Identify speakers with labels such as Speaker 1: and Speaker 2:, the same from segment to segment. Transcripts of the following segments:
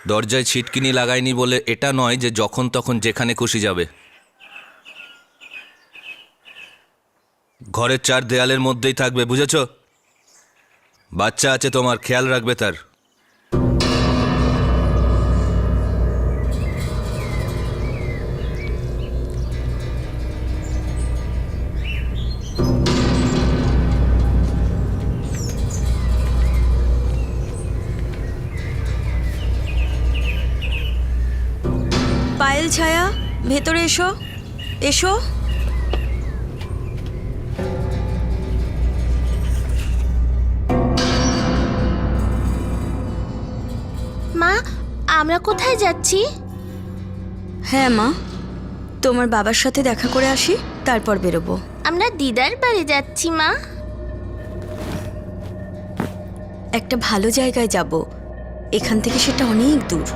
Speaker 1: দরজায় ছিটকিনি লাগায়নি বলে এটা নয় যে যখন তখন যেখানে খুশি যাবে। ঘরের চার দেয়ালের মধ্যেই থাকবে, বুঝেছ? বাচ্চা আছে তোমার, খেয়াল রাখবে তার।
Speaker 2: পায়েল, ছায়া, ভেতরে এসো, এসো।
Speaker 3: মা, আমরা কোথায় যাচ্ছি?
Speaker 2: হ্যাঁ মা, তোমার বাবার সাথে দেখা করে আসি, তারপর বেরোবো।
Speaker 3: আমরা দিদার বাড়ি যাচ্ছি মা।
Speaker 2: একটা ভালো জায়গায় যাব, এখান থেকে সেটা অনেক দূর।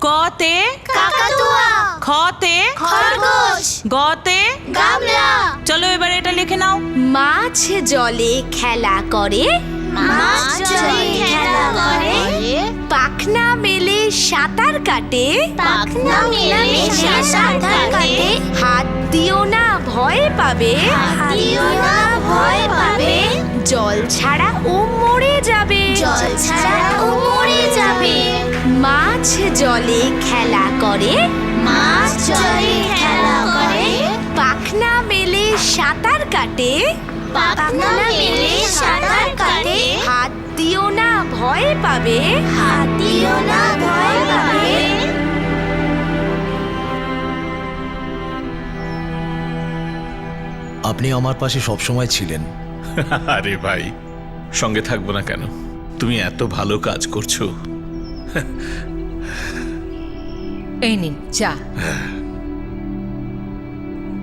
Speaker 4: কতে
Speaker 3: কাকাতুয়া,
Speaker 4: খতে
Speaker 3: খরগোশ,
Speaker 4: গতে
Speaker 3: গামলা।
Speaker 4: চলো এবার এটা লিখে নাও।
Speaker 3: মাছ জলে খেলা করে, মাছ জলে খেলা করে, পাখনা মেলে সাঁতার কাটে, পাখনা মেলে সাঁতার কাটে, হাত দিও না ভয় পাবে, হাত দিও না ভয় পাবে, জল ছাড়া ও মরে যাবে, জল ছাড়া ও মরে যাবে। মাছ জলে খেলা করে, মাছ জলে খেলা করে, পাখনা মেলে সাঁতার কাটে, পাখনা মেলে সাঁতার কাটে, হাত দিও না ভয় পাবে, হাত দিও না ভয় পাবে।
Speaker 5: আপনি আমার পাশে সবসময় ছিলেন।
Speaker 6: আরে ভাই, সঙ্গে থাকবো না কেন? তুমি এত ভালো কাজ করছো।
Speaker 7: এই নিন চা।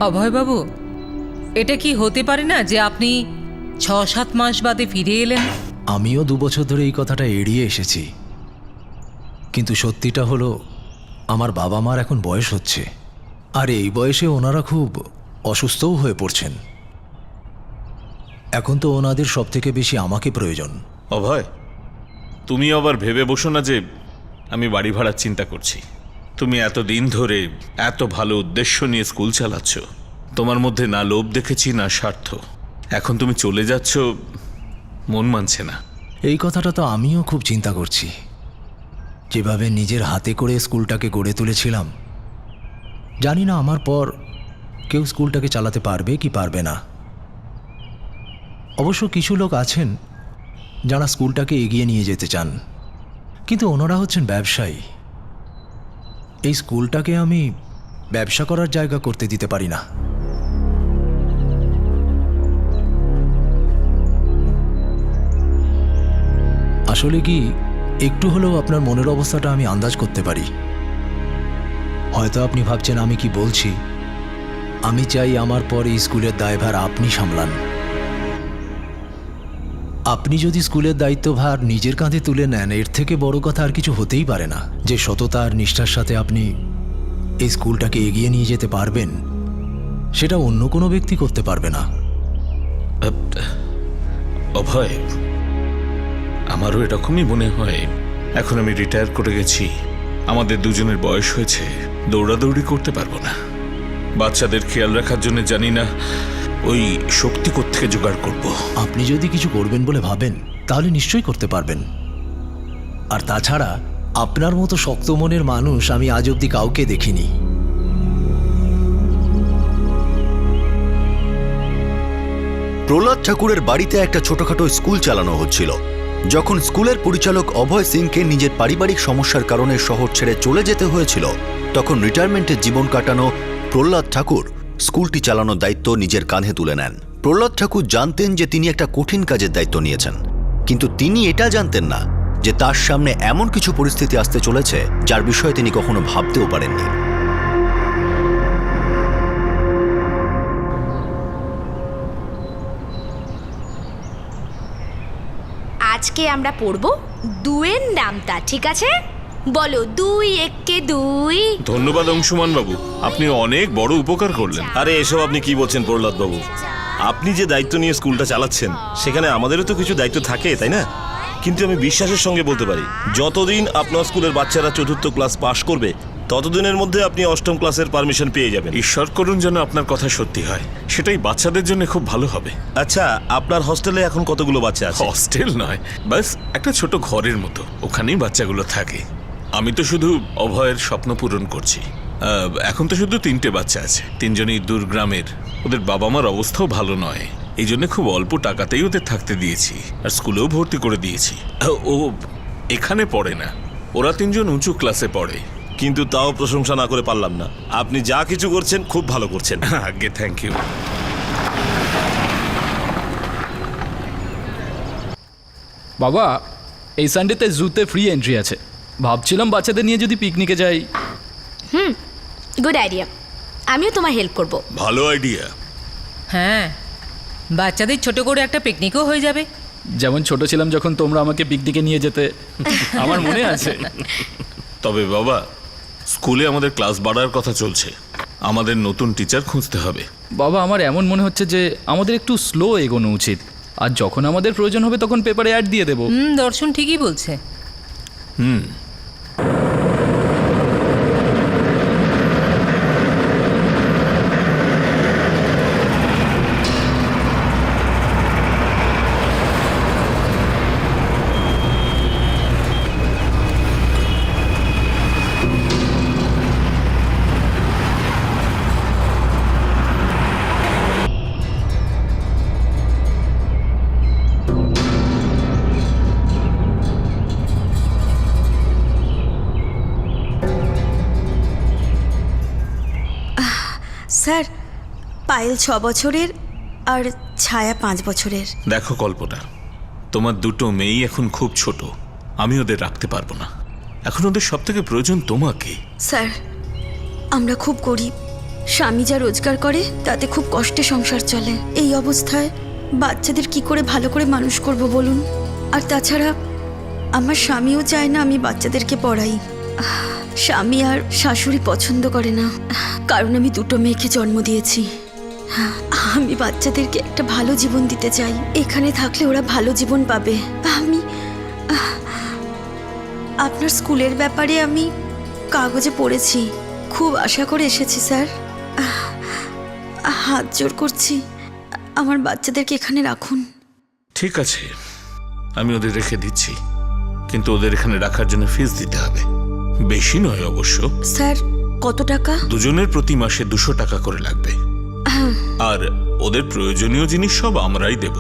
Speaker 7: অভয়বাবু, এটা কি হতে পারে না যে আপনি ৬-৭ মাস বাদে ফিরে এলেন?
Speaker 5: আমিও ২ বছর ধরে এই কথাটা এড়িয়ে এসেছি, কিন্তু সত্যিটা হলো আমার বাবা মার এখন বয়স হচ্ছে, আর এই বয়সে ওনারা খুব অসুস্থও হয়ে পড়ছেন। এখন তো ওনাদের সব থেকে বেশি আমাকে প্রয়োজন।
Speaker 6: অভয়, তুমি আবার ভেবে বসো না যে আমি বাড়ি ভাড়ার চিন্তা করছি। তুমি এত দিন ধরে এত ভালো উদ্দেশ্য নিয়ে স্কুল চালাচ্ছ, তোমার মধ্যে না লোভ দেখেছি না স্বার্থ। এখন তুমি চলে যাচ্ছ, মন মানছে না।
Speaker 5: এই কথাটা তো আমিও খুব চিন্তা করছি। যেভাবে নিজের হাতে করে স্কুলটাকে গড়ে তুলেছিলাম, জানি না আমার পর কেউ স্কুলটাকে চালাতে পারবে কি পারবে না। অবশ্য কিছু লোক আছেন যারা স্কুলটাকে এগিয়ে নিয়ে যেতে চান, কিন্তু ওনারা হচ্ছেন ব্যবসায়ী। এই স্কুলটাকে আমি ব্যবসা করার জায়গা করতে দিতে পারি না। আসলে কি, একটু হলেও আপনার মনের অবস্থাটা আমি আন্দাজ করতে পারি। হয়তো আপনি ভাবছেন আমি কি বলছি। আমি চাই আমার পর এই স্কুলের দায়ভার আপনি সামলান। আপনি যদি স্কুলের দায়িত্বভার নিজের কাঁধে তুলে নেন, এর থেকে বড় কথা আর কিছু হতেই পারে না। যে সততা আর নিষ্ঠার সাথে আপনি এই স্কুলটাকে এগিয়ে নিয়ে যেতে পারবেন, সেটা অন্য কোনো ব্যক্তি করতে পারবে না।
Speaker 6: অভয়, আমারও এরকমই মনে হয়। এখন আমি রিটায়ার করে গেছি, আমাদের দুজনের বয়স হয়েছে, দৌড়াদৌড়ি করতে পারবো না। বাচ্চাদের খেয়াল রাখার জন্য জানি না ওই শক্তি কোত্থেকে জোগাড় করব।
Speaker 5: আপনি যদি কিছু করবেন বলে ভাবেন, তাহলে নিশ্চয়ই করতে পারবেন। আর তাছাড়া আপনার মতো শক্ত মনের মানুষ আমি আজ অবধি কাউকে দেখিনি।
Speaker 8: প্রহ্লাদ ঠাকুরের বাড়িতে একটা ছোটখাটো স্কুল চালানো হচ্ছিল। যখন স্কুলের পরিচালক অভয় সিংকে নিজের পারিবারিক সমস্যার কারণে শহর ছেড়ে চলে যেতে হয়েছিল, তখন রিটায়ারমেন্টের জীবন কাটানো প্রহ্লাদ ঠাকুর স্কুলটি চালানোর দায়িত্ব নিজের কাঁধে তুলে নেন। প্রহ্লাদ ঠাকুর জানতেন যে তিনি একটা কঠিন কাজের দায়িত্ব নিয়েছেন, কিন্তু তিনি এটা জানতেন না যে তার সামনে এমন কিছু পরিস্থিতি আসতে চলেছে যার বিষয়ে তিনি কখনো ভাবতেও পারেননি।
Speaker 3: আজকে আমরা পড়ব দুয়ের নামতা, ঠিক আছে? বলো, 2 1 2।
Speaker 6: ধন্যবাদ অংশুমান বাবু, আপনি অনেক বড় উপকার করলেন।
Speaker 9: আরে এসব আপনি কি বলছেন প্রহ্লাদ বাবু? আপনি যে দায়িত্ব নিয়ে স্কুলটা চালাচ্ছেন সেখানে আমাদেরও তো কিছু দায়িত্ব থাকে, তাই না? কিন্তু আমি বিশ্বাসের সঙ্গে বলতে পারি, যতদিন আপনার স্কুলের বাচ্চারা 4th ক্লাস পাশ করবে ততদিনের মধ্যে আপনি 8ম ক্লাসের পারমিশন পেয়ে যাবেন।
Speaker 6: ঈশ্বর করুন যেন আপনার কথা সত্যি হয়, সেটাই বাচ্চাদের জন্য খুব ভালো হবে।
Speaker 9: আচ্ছা, আপনার হস্টেলে এখন কতগুলো বাচ্চা আছে?
Speaker 6: হস্টেল নয়, বাস একটা ছোট ঘরের মতো, ওখানেই বাচ্চাগুলো থাকে। আমি তো শুধু অভয়ের স্বপ্ন পূরণ করছি। এখন তো শুধু 3টে বাচ্চা আছে, 3জনই দূর গ্রামের। ওদের বাবা মার অবস্থাও ভালো নয়, এই জন্য খুব অল্প টাকাতেই ওদের থাকতে দিয়েছি, আর স্কুলেও ভর্তি করে দিয়েছি। ও এখানে পড়ে না, ওরা 3জন উঁচু ক্লাসে পড়ে।
Speaker 9: কিন্তু তাও প্রশংসা না করে পারলাম না। আপনি যা কিছু করছেন খুব ভালো করছেন।
Speaker 6: আগে থ্যাংক ইউ।
Speaker 10: বাবা, এই সানডেতে জুতে ফ্রি এন্ট্রি আছে, ভাবছিলাম বাচ্চাদের নিয়ে যদি পিকনিকে যাই।
Speaker 3: গুড আইডিয়া, আমিও তোমার হেল্প করব।
Speaker 6: ভালো আইডিয়া।
Speaker 7: হ্যাঁ, বাচ্চাদের ছোট করে একটা পিকনিকও হয়ে যাবে।
Speaker 10: যেমন ছোট ছিলাম যখন তোমরা আমাকে পিকনিকে নিয়ে যেতে, আমার মনে আছে।
Speaker 6: তবে বাবা, স্কুলে আমাদের ক্লাস বাড়ার কথা চলছে, আমাদের নতুন টিচার খুঁজতে হবে।
Speaker 10: বাবা, আমার এমন মনে হচ্ছে যে আমাদের একটু স্লো এগোনো উচিত, আর যখন আমাদের প্রয়োজন হবে তখন পেপারে অ্যাড দিয়ে দেবো।
Speaker 7: দর্শন ঠিকই বলছে।
Speaker 2: স্যার, পায়েল 6 বছরের আর ছায়া 5 বছরের।
Speaker 6: দেখো কল্পনা, তোমার দুটো মেয়েই এখন খুব ছোট, আমি ওদের রাখতে পারবো না। এখন ওদের সব থেকে প্রয়োজন তোমাকে।
Speaker 2: স্যার, আমরা খুব গরিব, স্বামী যা রোজগার করে তাতে খুব কষ্টে সংসার চলে। এই অবস্থায় বাচ্চাদের কি করে ভালো করে মানুষ করব বলুন? আর তাছাড়া আমার স্বামীও চায় না আমি বাচ্চাদেরকে পড়াই। স্বামী আর শাশুড়ি পছন্দ করে না, কারণ আমি দুটো মেয়েকে জন্ম দিয়েছি। আমি বাচ্চাদেরকে একটা ভালো জীবন দিতে চাই, এখানে থাকলে ওরা ভালো জীবন পাবে। আমি আপনার স্কুলের ব্যাপারে আমি কাগজে পড়েছি, খুব আশা করে এসেছি স্যার। হাত জোর করছি, আমার বাচ্চাদেরকে এখানে রাখুন।
Speaker 6: ঠিক আছে, আমি ওদের রেখে দিচ্ছি, কিন্তু ওদের এখানে রাখার জন্য ফিস দিতে হবে। বেশি নয় অবশ্য।
Speaker 2: স্যার, কত টাকা?
Speaker 6: দুজনের প্রতি মাসে 200 টাকা করে লাগবে, আর ওদের প্রয়োজনীয় জিনিস সব আমরাই দেব।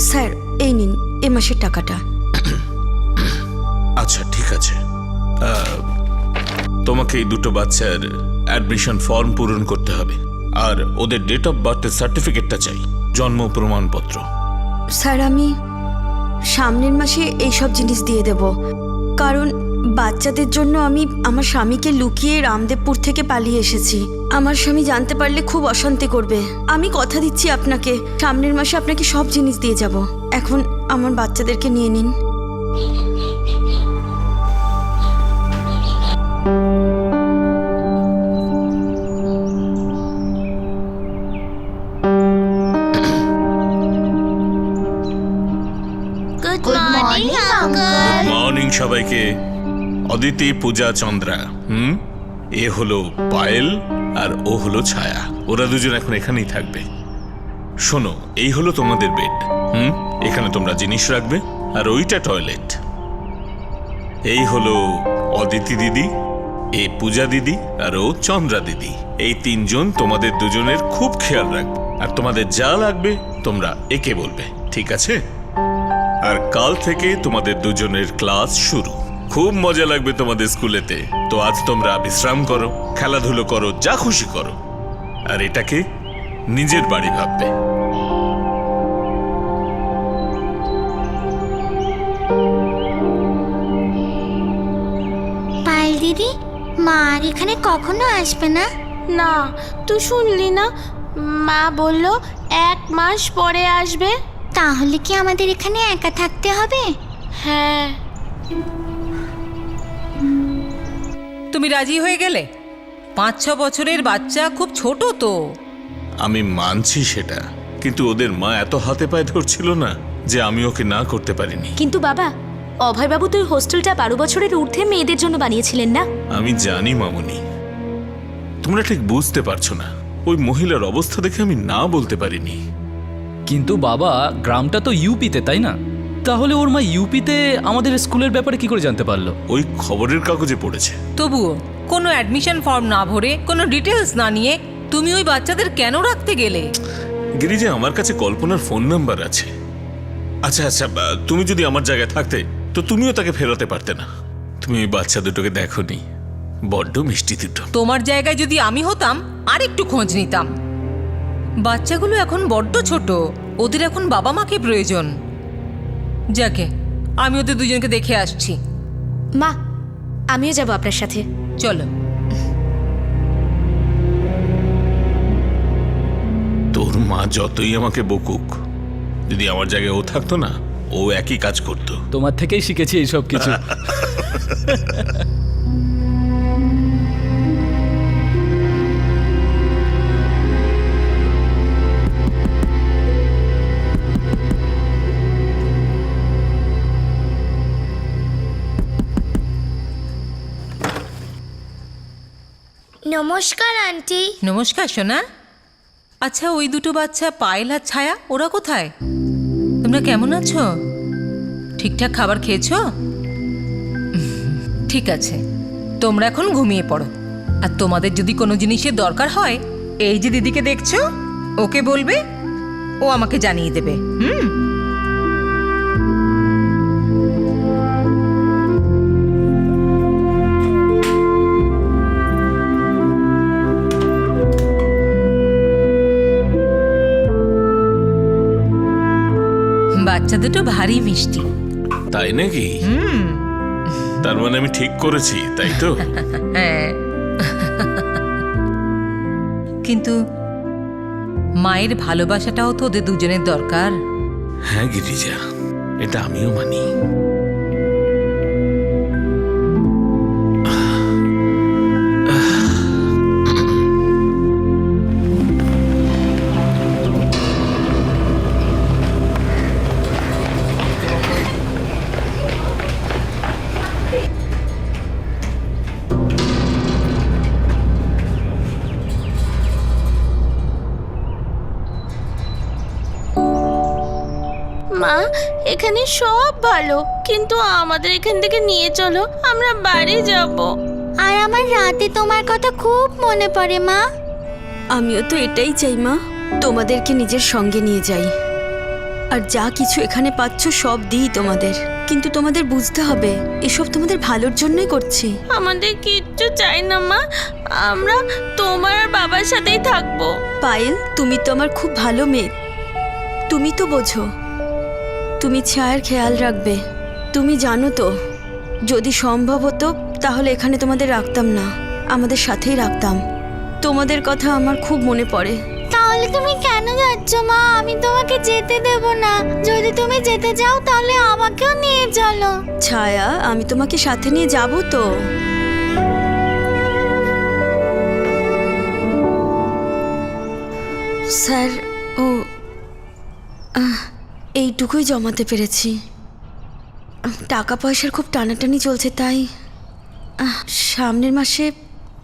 Speaker 2: স্যার, এই নিন এ মাসের টাকাটা।
Speaker 6: আচ্ছা ঠিক আছে, তোমাকে এই দুটো বাচ্চার অ্যাডমিশন ফর্ম পূরণ করতে হবে, আর ওদের ডেট অফ বার্থের সার্টিফিকেটটা চাই, জন্ম প্রমাণপত্র।
Speaker 2: স্যার, আমি সামনের মাসে এইসব জিনিস দিয়ে দেব, কারণ বাচ্চাদের জন্য আমি আমার স্বামীকে লুকিয়ে রামদেবপুর থেকে পালিয়ে এসেছি। আমার স্বামী জানতে পারলে খুব অশান্তি করবে। আমি কথা দিচ্ছি আপনাকে, সামনের মাসে আপনাকে সব জিনিস দিয়ে যাব। এখন আমার বাচ্চাদেরকে নিয়ে নিন।
Speaker 3: Good morning uncle.
Speaker 6: মর্নিং সবাইকে। অদিতি, পূজা, চন্দ্রা, এ হলো পায়েল আর ও হলো ছায়া। ওরা দুজন এখন এখানেই থাকবে। শোনো, এই হলো তোমাদের বেড। এখানে তোমরা জিনিস রাখবে, আর ওইটা টয়লেট। এই হলো অদিতি দিদি, এ পূজা দিদি, আর ও চন্দ্রা দিদি। এই 3জন তোমাদের দুজনের খুব খেয়াল রাখবে, আর তোমাদের যা লাগবে তোমরা একে বলবে, ঠিক আছে? আর কাল থেকে তোমাদের দুজনের ক্লাস শুরু। খুব মজা লাগবে তোমাদের স্কুলেতে। তো আজ তোমরা বিশ্রাম করো, খেলাধুলো করো, যা খুশি করো। আর এটাকে নিজের বাড়ি ভাববে।
Speaker 3: পায়েল দিদি, মা আর এখানে কখনো আসবে না?
Speaker 11: না, তুই শুনলি না? মা বলল 1 মাস পরে আসবে।
Speaker 3: তাহলে কি আমাদের এখানে একা থাকতে হবে?
Speaker 11: হ্যাঁ।
Speaker 7: তুমি রাজি হয়ে গেলে? 5-6 বছরের বাচ্চা খুব ছোট তো।
Speaker 6: আমি মানছি সেটা, কিন্তু ওদের মা এত হাতে পায়ে ধরছিল না যে আমি ওকে না করতে পারিনি।
Speaker 3: কিন্তু বাবা, অভয়বাবু তো হোস্টেলটা 12 বছরের ঊর্ধ্বে মেয়েদের জন্য বানিয়েছিলেন না?
Speaker 6: আমি জানি মামুনি, তোমরা ঠিক বুঝতে পারছো না। ওই মহিলার অবস্থা দেখে আমি না বলতে পারিনি।
Speaker 10: কিন্তু বাবা, গ্রামটা তো ইউপিতে, তাই না? তাহলে ওর মা ইউপিতে আমাদের স্কুলের ব্যাপারে কি করে জানতে পারলো?
Speaker 6: ওই খবরের কাগজে পড়েছে।
Speaker 7: তবুও কোনো অ্যাডমিশন ফর্ম না ভরে, কোনো ডিটেলস না নিয়ে তুমি ওই বাচ্চাদের কেন রাখতে গেলে?
Speaker 6: গিরিজা, আমার কাছে কল্পনার ফোন নাম্বার আছে। আচ্ছা আচ্ছা, তুমি যদি আমার জায়গায় থাকতে তো তুমিও তাকে ফেরাতে পারতে না। তুমি ওই বাচ্চা দুটোকে দেখোনি? বড্ড মিষ্টি দুটো।
Speaker 7: তোমার জায়গায় যদি আমি হতাম আর একটু খোঁজ নিতাম। বাচ্চাগুলো এখন বড্ড ছোট, ওদের এখন বাবা মাকে প্রয়োজন। যাকে, আমি ওদের দুজনকে দেখে আসছি।
Speaker 3: মা, আমিও যাব আপনার সাথে।
Speaker 7: চলো।
Speaker 6: তোর মা যতই আমাকে বকুক, যদি আমার জায়গায় ও থাকতো না, ও একই কাজ করতো।
Speaker 10: তোমার থেকেই শিখেছি এইসব কিছু।
Speaker 3: নমস্কার আন্টি।
Speaker 7: নমস্কার সোনা। আচ্ছা, ওই দুটো বাচ্চা পায়েল আর ছায়া, ওরা কোথায়? তোমরা কেমন আছো? ঠিকঠাক খাবার খেয়েছো? ঠিক আছে, তোমরা এখন ঘুমিয়ে পড়ো। আর তোমাদের যদি কোনো জিনিসের দরকার হয়, এই যে দিদিকে দেখছো, ওকে বলবে, ও আমাকে জানিয়ে দেবে। বাচ্চা দুটো ভারী মিষ্টি।
Speaker 6: তাই নাকি? তার মানে আমি ঠিক করেছি, তাই তো?
Speaker 7: হ্যাঁ। কিন্তু মায়ের ভালোবাসাটাও তো ওদের দুজনের দরকার।
Speaker 6: হ্যাঁ গিরিজা, এটা আমিও মানি।
Speaker 11: মা, এখানে সব ভালো, কিন্তু আমাদের এখান থেকে নিয়ে চলো, আমরা বাড়ি যাব।
Speaker 3: আর আমার রাতে তোমার কথা খুব মনে পড়ে মা।
Speaker 2: আমিও তো এটাই চাই মা, তোমাদেরকে নিজের সঙ্গে নিয়ে যাই। আর যা কিছু এখানে পাচ্ছ সব দিই তোমাদের, কিন্তু তোমাদের বুঝতে হবে এসব তোমাদের ভালোর জন্যই করছি।
Speaker 11: আমাদের কিচ্ছু চাই না মা, আমরা তোমার আর বাবার সাথেই থাকবো।
Speaker 2: পায়েল, তুমি তো আমার খুব ভালো মেয়ে, তুমি তো বোঝো। তুমি ছায়ার খেয়াল রাখবে। তুমি জানো তো, যদি সম্ভব হতো তাহলে এখানে তোমাদের রাখতাম না, আমাদের সাথেই রাখতাম। তোমাদের কথা আমার খুব মনে পড়ে।
Speaker 3: তাহলে তুমি কেন যাচ্ছ মা? আমি তোমাকে যেতে দেব না। যদি তুমি যেতে চাও তাহলে আমাকেও নিয়ে চলো।
Speaker 2: ছায়া, আমি তোমাকে সাথে নিয়ে যাব তো। স্যার, ও এইটুকুই জমাতে পেরেছি। টাকা পয়সার খুব টানাটানি চলছে, তাই সামনের মাসে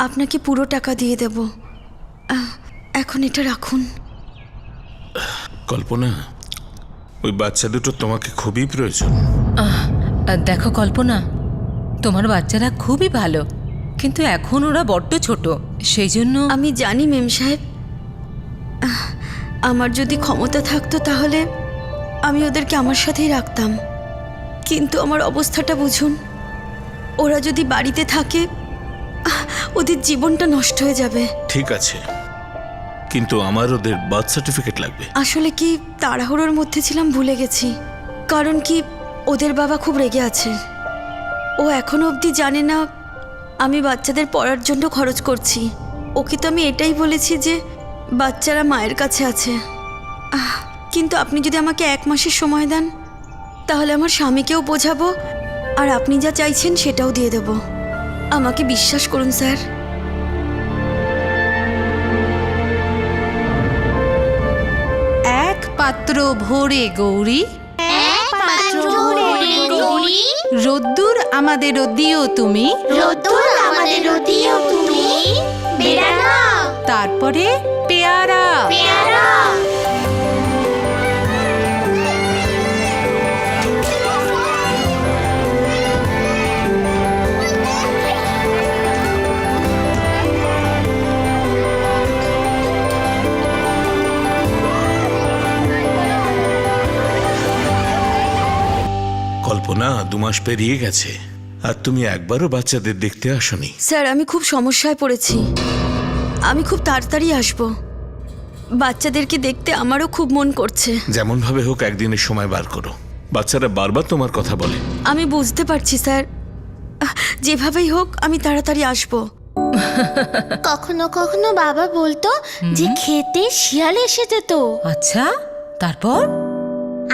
Speaker 2: আপনাকে পুরো টাকা দিয়ে দেব। এখন এটা রাখুন।
Speaker 6: কল্পনা, ওই বাচ্চা দুটো তোমাকে খুবই প্রয়োজন।
Speaker 7: দেখো কল্পনা, তোমার বাচ্চারা খুবই ভালো, কিন্তু এখন ওরা বড্ড ছোট, সেই জন্য।
Speaker 2: আমি জানি মেম সাহেব, আমার যদি ক্ষমতা থাকতো তাহলে আমি ওদেরকে আমার সাথেই রাখতাম, কিন্তু আমার অবস্থাটা বুঝুন। ওরা যদি বাড়িতে থাকে ওদের জীবনটা নষ্ট হয়ে যাবে।
Speaker 6: ঠিক আছে, কিন্তু আমার ওদের বার্থ সার্টিফিকেট লাগবে।
Speaker 2: আসলে কি তাড়াহুড়োর মধ্যে ছিলাম, ভুলে গেছি। কারণ কি ওদের বাবা খুব রেগে আছে। ও এখনো অবধি জানে না আমি বাচ্চাদের পড়ার জন্য খরচ করছি। ওকে তো আমি এটাই বলেছি যে বাচ্চারা মায়ের কাছে আছে। কিন্তু আপনি যদি আমাকে 1 মাসের সময় দেন তাহলে আমার স্বামীকেও বোঝাবো, আর আপনি যা চাইছেন সেটাও দিয়ে দেব। আমাকে বিশ্বাস করুন স্যার।
Speaker 7: এক পাত্র ভরে গৌরী, রোদ্দুর আমাদের দিও তুমি, তারপরে পেয়ারা।
Speaker 6: কল্পনা, 2 মাস পেরিয়ে গেছে আর তুমি একবারও বাচ্চাদের দেখতে আসোনি।
Speaker 2: স্যার আমি খুব সমস্যায় পড়েছি। আমি খুব তাড়াতাড়ি আসব। বাচ্চাদেরকে দেখতে আমারও খুব মন করছে।
Speaker 6: যেমন ভাবে হোক একদিনের সময় বার করো। বাচ্চারা বারবার তোমার কথা বলে।
Speaker 2: আমি বুঝতে পারছি স্যার, যেভাবেই হোক আমি তাড়াতাড়ি আসব।
Speaker 11: কখনো কখনো বাবা বলতো যে খেতে শিয়াল এসে যেত।
Speaker 7: আচ্ছা, তারপর?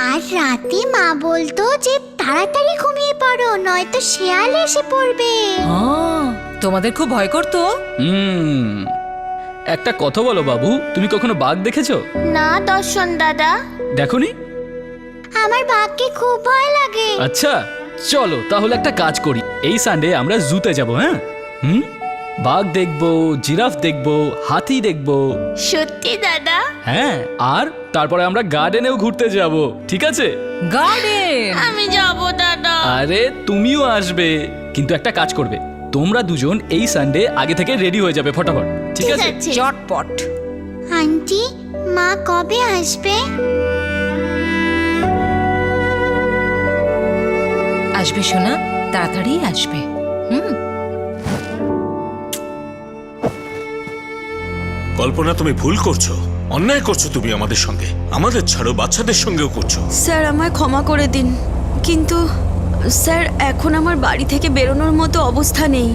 Speaker 3: আর রাতে মা বলতো যে তাড়াতাড়ি ঘুমিয়ে পড়ো, নয়তো শিয়াল এসে পড়বে।
Speaker 7: তোমাদের খুব ভয় করতো?
Speaker 10: একটা কথা বলো বাবু, তুমি কখনো বাঘ দেখেছো?
Speaker 11: না দর্শন দাদা।
Speaker 10: দেখোনি?
Speaker 3: আমার বাঘকে খুব ভয় লাগে।
Speaker 10: আচ্ছা চলো তাহলে একটা কাজ করি, এই সানডে আমরা জুতে যাব। হ্যাঁ, বাঘ দেখবো, জিরাফ দেখবো, হাতি দেখবো।
Speaker 11: সত্যি দাদা?
Speaker 10: হ্যাঁ, আর তারপরে আমরা গার্ডেনেও ঘুরতে যাব। ঠিক আছে?
Speaker 7: গার্ডেন?
Speaker 11: আমি যাব দাদা।
Speaker 10: আরে তুমিও আসবে, কিন্তু একটা কাজ করবে, তোমরা দুজন এই সানডে আগে থেকে রেডি হয়ে যাবে ফটাফট। ঠিক আছে?
Speaker 7: চটপট।
Speaker 3: আন্টি, মা কবে আসবে?
Speaker 7: আসবে সোনা, তাড়াতাড়ি আসবে।
Speaker 6: কল্পনা, তুমি ভুল করছো, অন্যায় করছো তুমি আমাদের সঙ্গে। আমাদের ছাড়ো, বাচ্চাদের সঙ্গেও করছো।
Speaker 2: স্যার আমায় ক্ষমা করে দিন, কিন্তু স্যার এখন আমার বাড়ি থেকে বেরোনোর মতো অবস্থা নেই।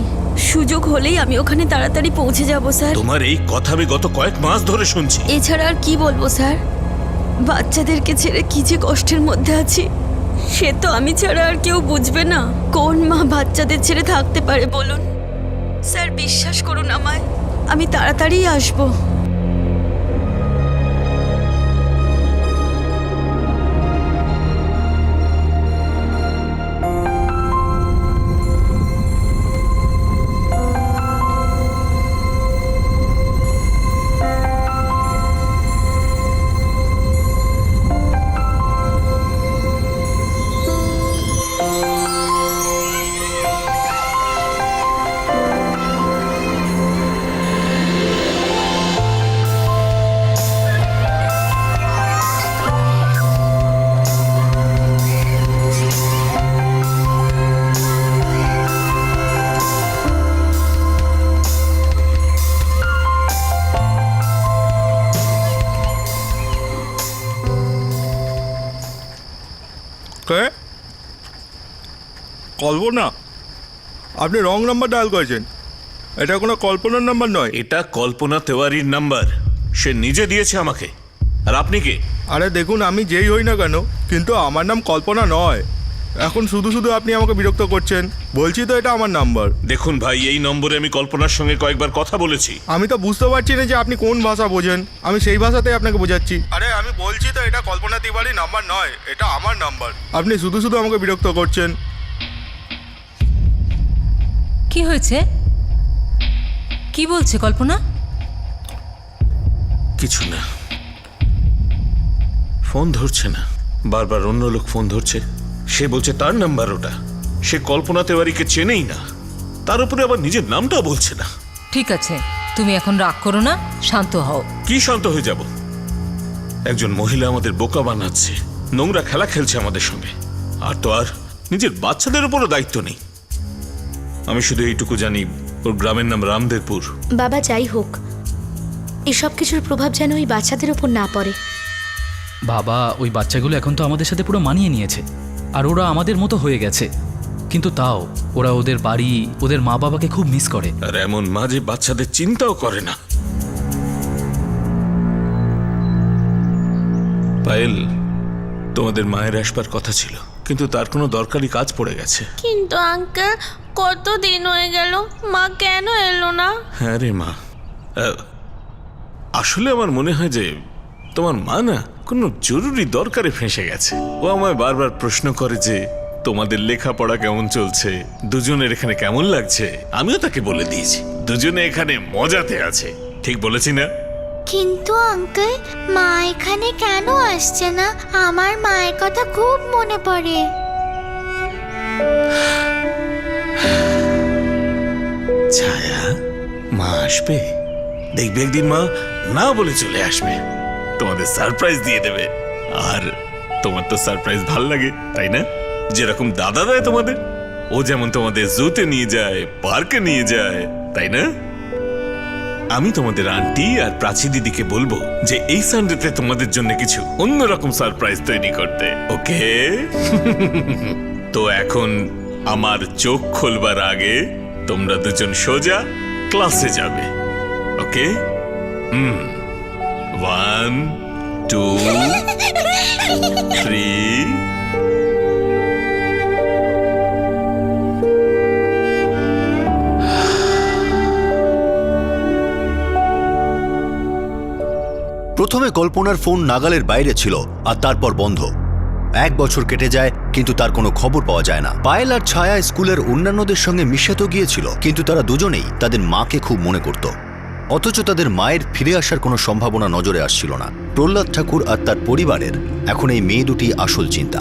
Speaker 2: সুযোগ হলেই আমি ওখানে তাড়াতাড়ি পৌঁছে যাব স্যার।
Speaker 6: তোমার এই কথা আমি গত কয়েক মাস ধরে শুনছি।
Speaker 2: এছাড়া আর কি বলবো স্যার? বাচ্চাদেরকে ছেড়ে কি যে কষ্টের মধ্যে আছি সে তো আমি ছাড়া আর কেউ বুঝবে না। কোন মা বাচ্চাদের ছেড়ে থাকতে পারে বলুন? স্যার বিশ্বাস করুন আমায়, আমি তাড়াতাড়ি আসবো।
Speaker 12: কল্পনা, আপনি রং নাম্বার ডায়াল করেছেন। এটা কোনো কল্পনার নাম্বার নয়।
Speaker 6: এটা কল্পনা তেওয়ারির নাম্বার, সে নিজে দিয়েছে আমাকে। আর আপনি কে?
Speaker 12: আরে দেখুন, আমি যেই হই না কেন, কিন্তু আমার নাম কল্পনা নয়। এখন শুধু শুধু আপনি আমাকে বিরক্ত করছেন। বলছি তো এটা আমার নাম্বার।
Speaker 6: দেখুন ভাই, এই নম্বরে আমি কল্পনার সঙ্গে কয়েকবার কথা বলেছি।
Speaker 12: আমি তো বুঝতে পারছি না যে আপনি কোন ভাষা বোঝেন। আমি সেই ভাষাতেই আপনাকে বোঝাচ্ছি। আরে আমি বলছি তো এটা কল্পনা তিওয়ারির নাম্বার নয়, এটা আমার নাম্বার। আপনি শুধু শুধু আমাকে বিরক্ত করছেন।
Speaker 7: কি হয়েছে? কি বলছে কল্পনা?
Speaker 6: কিছু না, ফোন ধরছে না, বারবার অন্য লোক ফোন ধরছে। সে বলছে তার নাম্বার ওটা, সে কল্পনা তেওয়ারিকে চেনেই না, তার উপরে আবার নিজের নামটাও বলছে না।
Speaker 7: ঠিক আছে, তুমি এখন রাগ করো না, শান্ত হও।
Speaker 6: কি শান্ত হয়ে যাব? একজন মহিলা আমাদের বোকা বানাচ্ছে, নোংরা খেলা খেলছে আমাদের সঙ্গে, আর তো আর নিজের বাচ্চাদের উপরও দায়িত্ব নেই। আমি শুধু এইটুকু জানি, ওর গ্রামের নাম রামদেবপুর।
Speaker 11: বাবা যাই হোক,
Speaker 3: এসব কিছুর প্রভাব যেন ওই বাচ্চাদের উপর না পড়ে।
Speaker 10: বাবা, ওই বাচ্চাগুলো এখন তো আমাদের সাথে পুরো মানিয়ে নিয়েছে, আর ওরা আমাদের মতো হয়ে গেছে, কিন্তু তাও ওরা ওদের বাড়ি, ওদের মা বাবাকে খুব মিস করে।
Speaker 6: আর এমন মা যে বাচ্চাদের চিন্তাও করে না। পায়েল, তোমাদের মায়ের আসবার কথা ছিল, কিন্তু তার কোনো দরকারি কাজ পড়ে গেছে।
Speaker 11: কিন্তু আঙ্কেল, কত দিন হয়ে গেল, মা কেন এলো না?
Speaker 6: হ্যাঁ রে মা, আসলে আমার মনে হয় যে তোমার মা না কোনো জরুরি দরকারে ফেঁসে গেছে। ও আমায় বারবার প্রশ্ন করে যে তোমাদের লেখাপড়া কেমন চলছে, দুজনের এখানে কেমন লাগছে। আমিও তাকে বলে দিয়েছি দুজনে এখানে মজাতে আছে। ঠিক বলেছি না?
Speaker 3: কিন্তু আঙ্কেল, মা এখানে কেন আসছে না? আমার মায়ের কথা খুব মনে পড়ে।
Speaker 6: ছায়া, মা আসবে, দেখবে একদিন মা না বলে চলে আসবে, তোমাদের সারপ্রাইজ দিয়ে দেবে। আর তোমার তো সারপ্রাইজ ভাল লাগে, তাই না? যেরকম দাদা দেয় তোমাদের, ও যেমন তোমাদের জুতে নিয়ে যায়, পার্কে নিয়ে যায়, তাই না? আমি তোমাদের আন্টি আর প্রাচী দিদিকে বলবো যে এই সানডেতে তোমাদের জন্য কিছু অন্যরকম সারপ্রাইজ তৈরি করতে, ওকে? তো এখন আমার চোখ খুলবার আগে তোমরা দুজন সোজা ক্লাসে যাবে, ওকে? 1 2 3।
Speaker 8: প্রথমে কল্পনার ফোন নাগালের বাইরে ছিল, আর তারপর বন্ধ। 1 বছর কেটে যায়, কিন্তু তার কোনো খবর পাওয়া যায় না। পায়েল আর ছায়া স্কুলের অন্যান্যদের সঙ্গে মিশে তো গিয়েছিল, কিন্তু তারা দুজনেই তাদের মাকে খুব মনে করত। অথচ তাদের মায়ের ফিরে আসার কোনো সম্ভাবনা নজরে আসছিল না। প্রহ্লাদ ঠাকুর আর তার পরিবারের এখন এই মেয়ে দুটি আসল চিন্তা।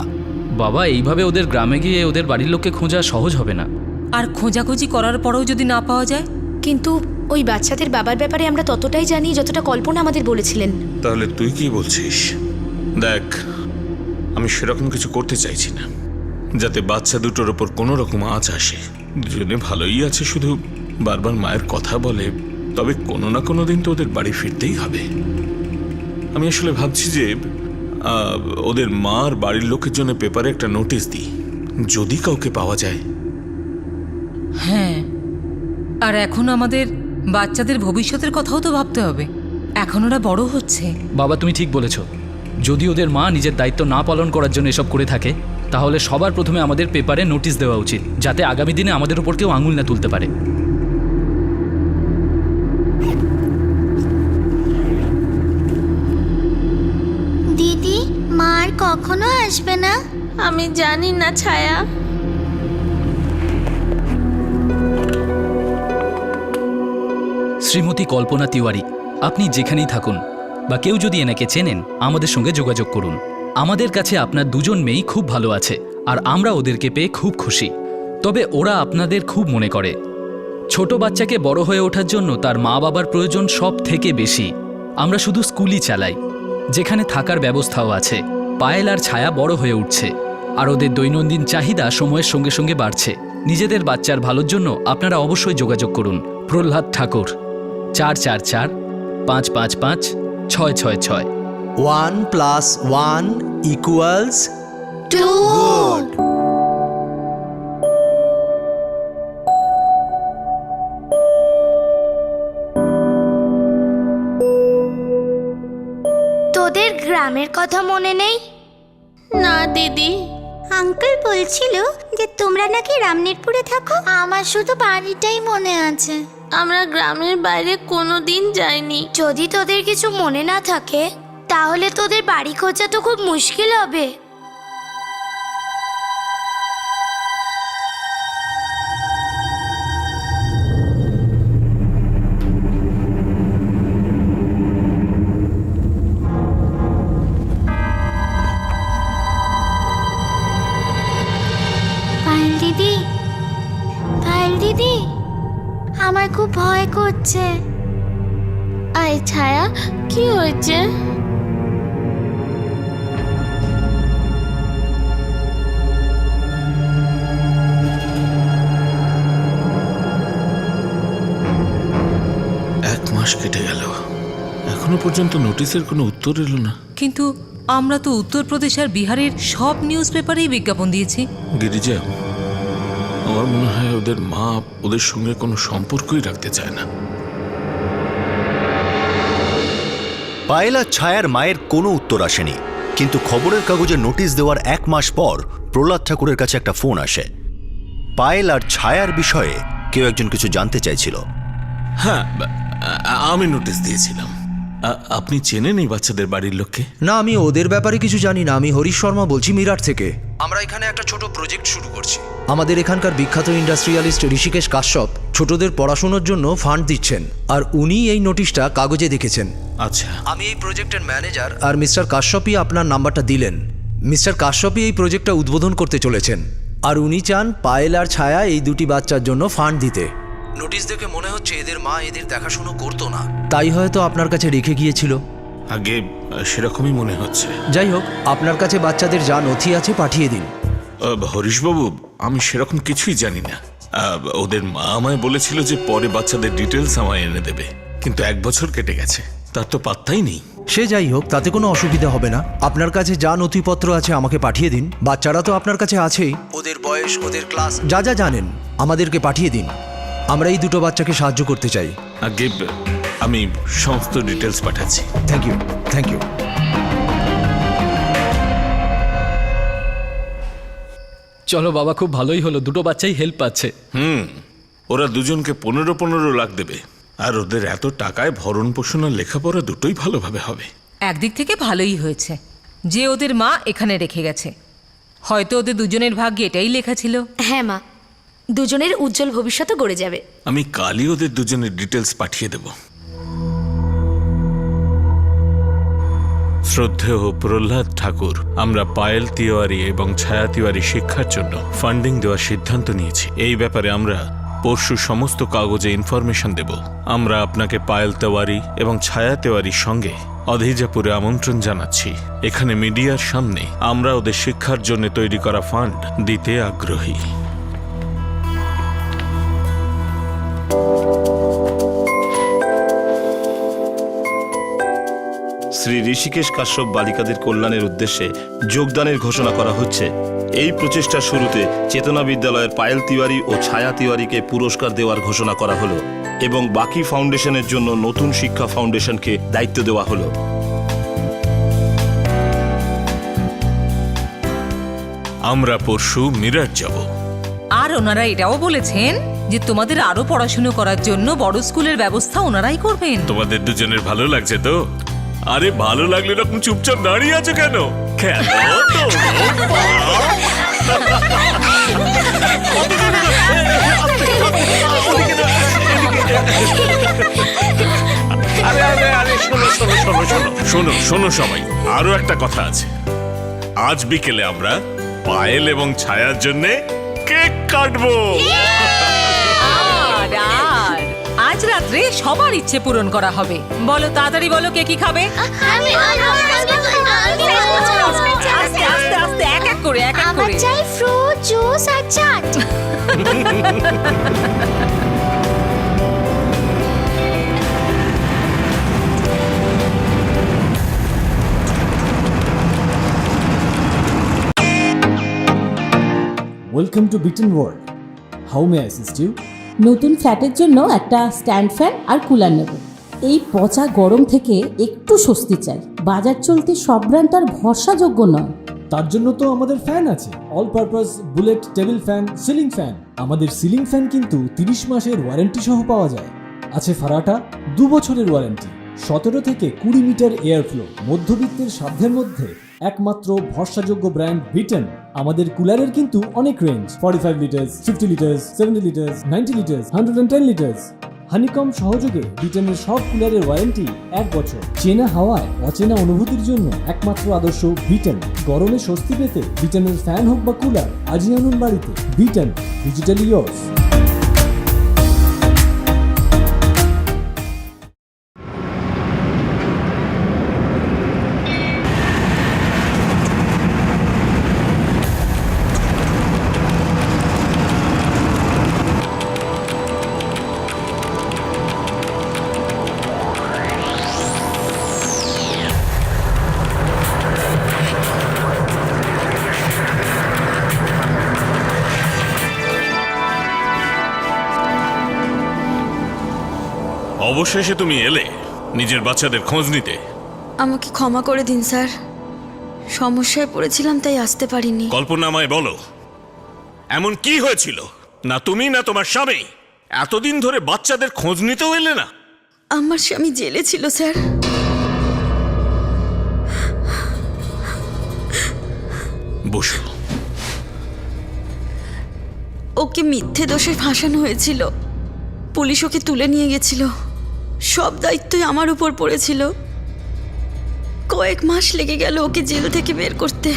Speaker 10: বাবা, এইভাবে ওদের গ্রামে গিয়ে ওদের বাড়ির লোককে খোঁজা সহজ হবে না।
Speaker 7: আর খোঁজাখুঁজি করার পরেও যদি না পাওয়া যায়?
Speaker 3: কিন্তু ওই বাচ্চাদের বাবার ব্যাপারে আমরা ততটাই জানি যতটা কল্পনা আমাদের বলেছিলেন।
Speaker 6: তাহলে তুই কি বলছিস? দেখ, আমি সেরকম কিছু করতে চাইছি না যাতে বাচ্চা দুটোর ওপর কোনো রকম আঁচ আসে। দুজনে ভালোই আছে, শুধু বারবার মায়ের কথা বলে। তবে কোনো না কোনো দিন তো ওদের বাড়ি ফিরতেই হবে। আমি আসলে ভাবছি যে ওদের মার বাড়ির লোকের জন্য পেপারে একটা নোটিশ দিই, যদি কাউকে পাওয়া যায়।
Speaker 7: হ্যাঁ, আর এখন আমাদের বাচ্চাদের ভবিষ্যতের কথাও তো ভাবতে হবে। এখন ওরা বড় হচ্ছে।
Speaker 10: বাবা, তুমি ঠিক বলেছ। যদি ওদের মা নিজের দায়িত্ব না পালন করার জন্য এসব করে থাকে, তাহলে সবার প্রথমে আমাদের পেপারে নোটিশ দেওয়া উচিত, যাতে আগামী দিনে আমাদের উপর কেউ আঙুল না তুলতে পারে।
Speaker 3: দিদি, মা আর কখনো আসবে না?
Speaker 11: আমি জানি না ছায়া।
Speaker 10: শ্রীমতী কল্পনা তিওয়ারি, আপনি যেখানেই থাকুন বা কেউ যদি এনাকে চেনেন, আমাদের সঙ্গে যোগাযোগ করুন। আমাদের কাছে আপনার দুজন মেয়েই খুব ভালো আছে, আর আমরা ওদেরকে পেয়ে খুব খুশি। তবে ওরা আপনাদের খুব মনে করে। ছোট বাচ্চাকে বড় হয়ে ওঠার জন্য তার মা বাবার প্রয়োজন সব থেকে বেশি। আমরা শুধু স্কুলই চালাই, যেখানে থাকার ব্যবস্থাও আছে। পায়েল আর ছায়া বড় হয়ে উঠছে, আর ওদের দৈনন্দিন চাহিদা সময়ের সঙ্গে সঙ্গে বাড়ছে। নিজেদের বাচ্চার ভালোর জন্য আপনারা অবশ্যই যোগাযোগ করুন। প্রহ্লাদ ঠাকুর, 444-555-666।
Speaker 5: 1 + 1 =
Speaker 3: 2। তোদের গ্রামের কথা মনে নেই?
Speaker 11: না দিদি।
Speaker 3: আঙ্কেল বলছিল যে তোমরা নাকি রামনীরপুরে থাকো। আমার শুধু বাড়িটাই মনে আছে।
Speaker 11: আমরা গ্রামের বাইরে কোনোদিন যাইনি।
Speaker 3: যদি তোদের কিছু মনে না থাকে, তাহলে তোদের বাড়ি খোঁজা তো খুব মুশকিল হবে। পায়েল দিদি, পায়েল দিদি, আমার খুব ভয় করছে।
Speaker 11: আয় ছায়া, কি হয়েছে?
Speaker 6: এক মাস কেটে গেল, এখনো পর্যন্ত নোটিশের কোনো উত্তর এলো না।
Speaker 7: কিন্তু আমরা তো উত্তরপ্রদেশ আর বিহারের সব নিউজ পেপারেই বিজ্ঞাপন দিয়েছি।
Speaker 6: গিরিজা, আমার মনে হয় ওদের মা ওদের সঙ্গে কোনো সম্পর্কই রাখতে চায় না।
Speaker 8: পায়েল আর ছায়ার মায়ের কোনো উত্তর আসেনি, কিন্তু খবরের কাগজে নোটিশ দেওয়ার 1 মাস পর প্রহ্লাদ ঠাকুরের কাছে একটা ফোন আসে। পায়েল আর ছায়ার বিষয়ে কেউ একজন কিছু জানতে চাইছিল।
Speaker 6: হ্যাঁ, আমি নোটিশ দিয়েছিলাম। আপনি চেনেন এই বাচ্চাদের বাড়ির লোককে?
Speaker 5: না, আমি ওদের ব্যাপারে কিছু জানি না। আমি হরিশ শর্মা বলছি, মিরাট থেকে। আমরা এখানে একটা ছোট প্রজেক্ট শুরু করছি। আমাদের এখানকার বিখ্যাত ইন্ডাস্ট্রিয়ালিস্ট ঋষিকেশ কাশ্যপ ছোটদের পড়াশোনার জন্য ফান্ড দিচ্ছেন, আর উনি এই নোটিশটা কাগজে দেখেছেন।
Speaker 6: আচ্ছা,
Speaker 5: আমি এই প্রজেক্টের ম্যানেজার, আর মিস্টার কাশ্যপই আপনার নাম্বারটা দিলেন। মিস্টার কাশ্যপই এই প্রজেক্টটা উদ্বোধন করতে চলেছেন, আর উনি চান পায়েল আর ছায়া এই দুটি বাচ্চার জন্য ফান্ড দিতে। নোটিশ দেখে মনে হচ্ছে এদের মা এদের দেখাশুনো করতো না, তাই হয়তো আপনার কাছে রেখে গিয়েছিল।
Speaker 6: আগে সেরকমই মনে হচ্ছে।
Speaker 5: যাই হোক, আপনার কাছে বাচ্চাদের যা নথি আছে পাঠিয়ে দিন।
Speaker 6: হরিশবাবু, আমি সেরকম কিছুই জানি না। ওদের মা আমায় বলেছিল যে পরে বাচ্চাদের ডিটেলস আমায় এনে দেবে, কিন্তু 1 বছর কেটে গেছে, তার তো পাত্তাই নেই।
Speaker 5: সে যাই হোক, তাতে কোনো অসুবিধা হবে না। আপনার কাছে যা নথিপত্র আছে আমাকে পাঠিয়ে দিন। বাচ্চারা তো আপনার কাছে আছেই, ওদের বয়স, ওদের ক্লাস যা যা জানেন আমাদেরকে পাঠিয়ে দিন। আমরা এই দুটো বাচ্চাকে সাহায্য করতে চাই।
Speaker 6: আগে আমি সমস্ত ডিটেলস পাঠাচ্ছি।
Speaker 5: Thank you, thank you.
Speaker 10: চলো বাবা, খুব ভালোই হলো, দুটো বাচ্চাই হেল্প পাচ্ছে।
Speaker 6: ওরা দুজনকে 15 লাখ দেবে, আর ওদের এত টাকায় ভরণ পোষণ আর লেখাপড়া দুটোই ভালোভাবে হবে।
Speaker 7: একদিক থেকে ভালোই হয়েছে যে ওদের মা এখানে রেখে গেছে। হয়তো ওদের দুজনের ভাগ্যে এটাই লেখা ছিল।
Speaker 3: হ্যাঁ মা, দুজনের উজ্জ্বল ভবিষ্যৎ গড়ে যাবে।
Speaker 6: আমি কালই ওদের দুজনের ডিটেলস পাঠিয়ে দেব। শ্রদ্ধেয় প্রহ্লাদ ঠাকুর, আমরা পায়েল তিওয়ারি এবং ছায়া তিওয়ারি শিক্ষার জন্য ফান্ডিং দেওয়ার সিদ্ধান্ত নিয়েছি। এই ব্যাপারে আমরা পরশু সমস্ত কাগজে ইনফরমেশন দেব। আমরা আপনাকে পায়েল তেওয়ারি এবং ছায়া তেওয়ারির সঙ্গে অধিজাপুরে আমন্ত্রণ জানাচ্ছি। এখানে মিডিয়ার সামনে আমরা ওদের শিক্ষার জন্য তৈরি করা ফান্ড দিতে আগ্রহী।
Speaker 9: শ্রী ঋষিকেশ কাশ্যপ বালিকাদের কল্যাণের উদ্দেশ্যে যোগদানের ঘোষণা করা হচ্ছে। এই প্রচেষ্টার শুরুতে চেতনা বিদ্যালয়ের পায়েল তিওয়ারি ও ছায়া তিওয়ারিকে পুরস্কার দেওয়ার ঘোষণা করা হলো, এবং বাকি ফাউন্ডেশনের জন্য নতুন শিক্ষা ফাউন্ডেশনকে দায়িত্ব দেওয়া হলো।
Speaker 6: আমরা পরশু মিরাট যাব।
Speaker 7: আর ওনারা এটাও বলেছেন যে তোমাদের আরো পড়াশুনো করার জন্য বড় স্কুলের ব্যবস্থা ওনারাই করবেন।
Speaker 6: তোমাদের দুজনের ভালো লাগছে তো? আরে ভালো লাগলে এরকম চুপচাপ দাঁড়িয়ে আছো কেন? শোনো সবাই, আরো একটা কথা আছে। আজ বিকেলে আমরা পায়েল এবং ছায়ার জন্য কেক কাটবো।
Speaker 7: আজ রাত্রে সবার ইচ্ছে পূরণ করা হবে। বলো, তাড়াতাড়ি বলো, কে কি খাবে? আস্তে আস্তে আস্তে, এক এক করে, এক এক করে।
Speaker 3: চাই ফ্রুট জুস আর চাট।
Speaker 13: Welcome to Biten World. How may I assist you?
Speaker 11: নতুন ফ্ল্যাটের জন্য একটা স্ট্যান্ড ফ্যান আর কুলার নেব। এই পচা গরম থেকে একটু স্বস্তি চাই। বাজার চলতে সব ব্র্যান্ড আর ভরসাযোগ্য নয়।
Speaker 13: তার জন্য তো আমাদের ফ্যান আছে, all purpose bullet table fan, ceiling fan. আমাদের সিলিং ফ্যান কিন্তু 30 মাসের ওয়ারেন্টি সহ পাওয়া যায়। আছে ফারাটা 2 বছরের ওয়ারেন্টি, 17 থেকে 20 মিটার এয়ার ফ্লো। মধ্যবিত্তের সাধ্যের মধ্যে একমাত্র ভরসাযোগ্য ব্র্যান্ড বিটেন। আমাদের কুলারের কিন্তু অনেক range, 45 litres, 50 litres, 70 litres, 90 litres, 110 litres. Honeycomb সহযোগে বিটেনের সব কুলারের ওয়ারেন্টি 1 বছর। চেনা হাওয়ায় অচেনা অনুভূতির জন্য একমাত্র আদর্শ বিটেন। গরমে স্বস্তি পেতে বিটেনের ফ্যান হোক বা কুলার, আজই আনুন বাড়িতে। Beaten, digitally yours.
Speaker 6: অবশেষে তুমি এলে নিজের বাচ্চাদের খোঁজ নিতে।
Speaker 2: আমাকে ক্ষমা করে দিন স্যার, সমস্যায় পড়েছিলাম তাই আসতে পারিনি।
Speaker 6: কল্পনা আমায় বলো, এমন কি হয়েছিল? না তুমি না তোমার স্বামী এতদিন ধরে বাচ্চাদের খোঁজ নিতেও এলে না?
Speaker 2: আমার স্বামী জেলে ছিল স্যার।
Speaker 6: বসো।
Speaker 2: ওকে মিথ্যে দোষে ফাঁসানো হয়েছিল, পুলিশ ওকে তুলে নিয়ে গেছিল, সব দায়িত্বই আমার উপর পড়েছিল। কয়েক মাস লেগে গেল ওকে জেল থেকে বের করতে।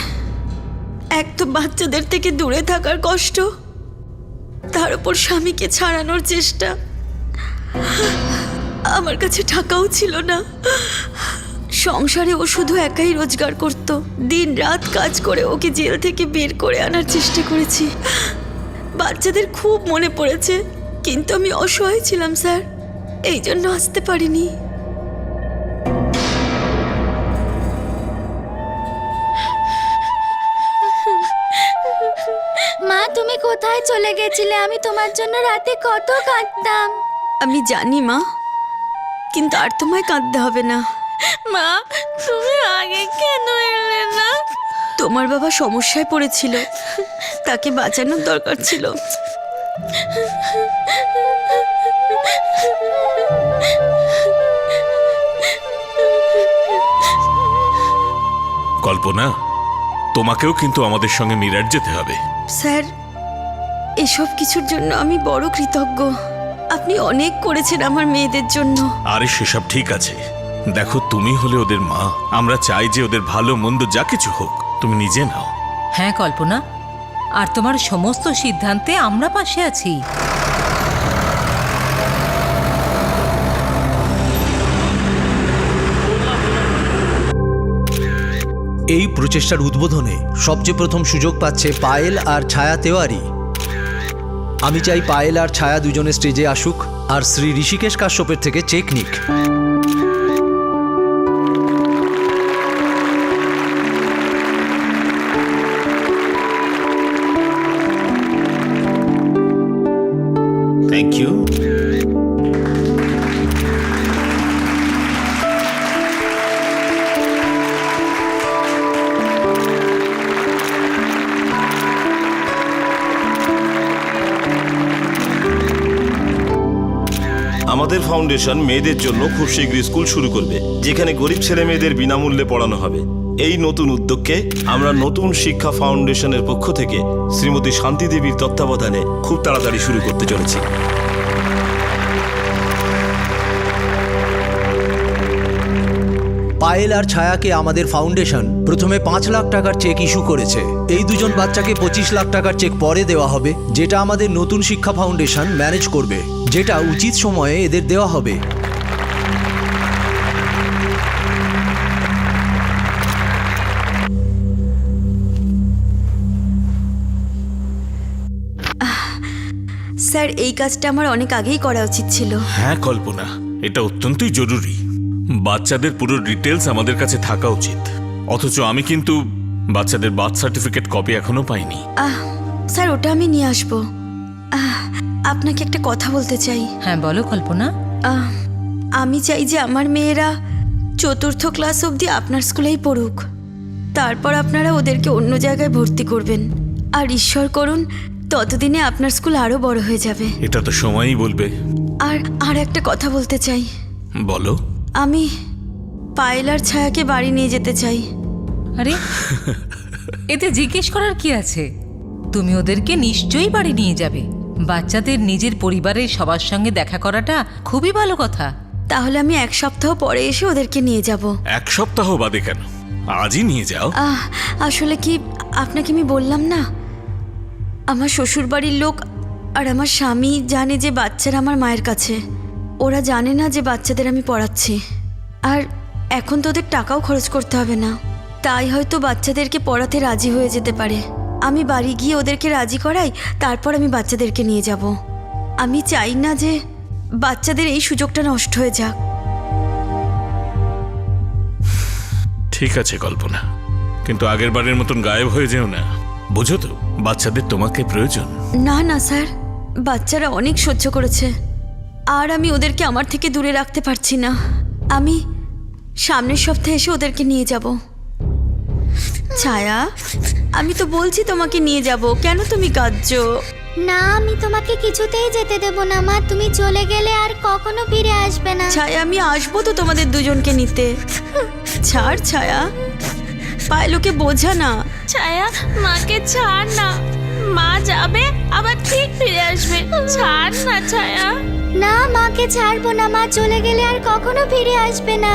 Speaker 2: এক তো বাচ্চাদের থেকে দূরে থাকার কষ্ট, তার উপর স্বামীকে ছাড়ানোর চেষ্টা। আমার কাছে টাকাও ছিল না, সংসারে ও শুধু একাই রোজগার করত। দিন রাত কাজ করে ওকে জেল থেকে বের করে আনার চেষ্টা করেছি। বাচ্চাদের খুব মনে পড়েছে, কিন্তু আমি অসহায় ছিলাম স্যার, এই জন্য আসতে পারিনি।
Speaker 3: মা, তুমি কোথায় চলে গেছিলে? আমি তোমার জন্য রাতে কত কাঁদতাম।
Speaker 2: আমি জানি মা, কিন্তু আর তোমায় কাঁদতে হবে না।
Speaker 3: মা, তুমি আগে কেন এলে না?
Speaker 2: তোমার বাবা সমস্যায় পড়েছিল, তাকে বাঁচানোর দরকার ছিল।
Speaker 6: কল্পনা, তোমাকেও কিন্তু আমাদের সঙ্গে মিরাট যেতে হবে।
Speaker 2: স্যার, এসব কিছুর জন্য আমি বড় কৃতজ্ঞ। আপনি অনেক করেছেন আমার মেয়েদের জন্য।
Speaker 6: আরে সেসব ঠিক আছে, দেখো তুমি হলে ওদের মা, আমরা চাই যে ওদের ভালো মন্দ যা কিছু হোক তুমি নিজে নাও।
Speaker 7: হ্যাঁ কল্পনা, আর তোমার সমস্ত সিদ্ধান্তে আমরা পাশে আছি।
Speaker 5: এই প্রচেষ্টার উদ্বোধনে সবচেয়ে প্রথম সুযোগ পাচ্ছে পায়েল আর ছায়া তেওয়ারি। আমি চাই পায়েল আর ছায়া দুজনে স্টেজে আসুক আর শ্রী ঋষিকেশ কাশ্যপের থেকে চেক নিক।
Speaker 9: Thank you. আমাদের ফাউন্ডেশন মেয়েদের জন্য খুব শীঘ্রই স্কুল শুরু করবে, যেখানে গরিব ছেলে মেয়েদের বিনামূল্যে পড়ানো হবে। এই নতুন উদ্যোগকে আমরা নতুন শিক্ষা ফাউন্ডেশনের পক্ষ থেকে শ্রীমতী শান্তি দেবীর তত্ত্বাবধানে খুব তাড়াতাড়ি শুরু করতে চলেছি।
Speaker 5: পায়েল আর ছায়াকে আমাদের ফাউন্ডেশন প্রথমে 5 লাখ টাকার চেক ইস্যু করেছে। এই দুজন বাচ্চাকে 25 লাখ টাকার চেক পরে দেওয়া হবে, যেটা আমাদের নতুন শিক্ষা ফাউন্ডেশন ম্যানেজ করবে, যেটা উচিত সময়ে এদের দেওয়া হবে।
Speaker 2: স্যার, এই কাজটা আমার অনেক আগেই করা উচিত ছিল।
Speaker 6: হ্যাঁ কল্পনা, এটা অত্যন্তই জরুরি। বাচ্চাদের পুরো ডিটেলস আমাদের কাছে থাকা উচিত, অথচ আমি কিন্তু বাচ্চাদের বার্থ সার্টিফিকেট কপি এখনো পাইনি।
Speaker 2: স্যার, ওটা আমি নিয়ে আসবো। আপনাকে একটা কথা বলতে চাই।
Speaker 7: হ্যাঁ বলো কল্পনা।
Speaker 2: আমি চাই যে আমার মেয়েরা 4th ক্লাস অবধি আপনার স্কুলেই পড়ুক, তারপর আপনারা ওদেরকে অন্য জায়গায় ভর্তি করবেন। আর ঈশ্বর করুন ততদিনে আপনার স্কুল আরো বড় হয়ে যাবে।
Speaker 6: এটা তো সময়ই বলবে।
Speaker 2: আর একটা কথা বলতে চাই।
Speaker 6: বলো।
Speaker 2: আমি পায়েল আর ছায়াকে বাড়ি নিয়ে যেতে চাই।
Speaker 7: আরে এতে জিজ্ঞেস করার কি আছে? তুমি ওদেরকে নিশ্চয়ই বাড়ি নিয়ে যাবে। বাচ্চাদের নিজের পরিবারের সবার সঙ্গে দেখা করাটা খুবই ভালো কথা।
Speaker 2: তাহলে আমি 1 সপ্তাহ পরে এসে ওদেরকে নিয়ে যাব।
Speaker 6: 1 সপ্তাহ বাদে কেন? আজই নিয়ে যাও।
Speaker 2: আসলে কি, আপনাকে আমি বললাম না, আমার শ্বশুর বাড়ির লোক আর আমার স্বামী জানে যে বাচ্চারা আমার মায়ের কাছে। ওরা জানে না যে বাচ্চাদের আমি পড়াচ্ছি। আর এখন তো ওদের টাকাও খরচ করতে হবে না, তাই হয়তো বাচ্চাদেরকে পড়াতে রাজি হয়ে যেতে পারে। আমি বাড়ি গিয়ে ওদেরকে রাজি করাই, তারপর আমি বাচ্চাদেরকে নিয়ে যাব। আমি চাই না যে বাচ্চাদের এই সুযোগটা নষ্ট হয়ে যাক।
Speaker 6: ঠিক আছে কল্পনা, কিন্তু আগের বারের মতন গায়েব হয়ে যেও না, বুঝো তো? বাচ্চাদের তোমাকে প্রয়োজন।
Speaker 2: না না স্যার, বাচ্চারা অনেক সহ্য করেছে, আর আমি ওদেরকে আমার থেকে দূরে রাখতে পারছি না। আমি সামনের সপ্তাহে এসে ওদেরকে নিয়ে যাব। ছায়া, আমি তো বলছি তোমাকে নিয়ে যাব, কেন তুমি কাঁদছো?
Speaker 3: না, আমি তোমাকে কিছুতেই যেতে দেব না মা। তুমি চলে গেলে আর কখনো ফিরে আসবে না।
Speaker 2: ছায়া, আমি আসবো তো তোমাদের দুজনকে নিতে। ছাড় ছায়া, পায়েলকে বোঝা না।
Speaker 3: ছায়া, মাকে ছাড় না। মা যাবে আবার ঠিক ফিরে আসবে। ছাড় না ছায়া। না, মাকে ছাড়বো না। মা চলে গেলে আর কখনো ফিরে আসবে না।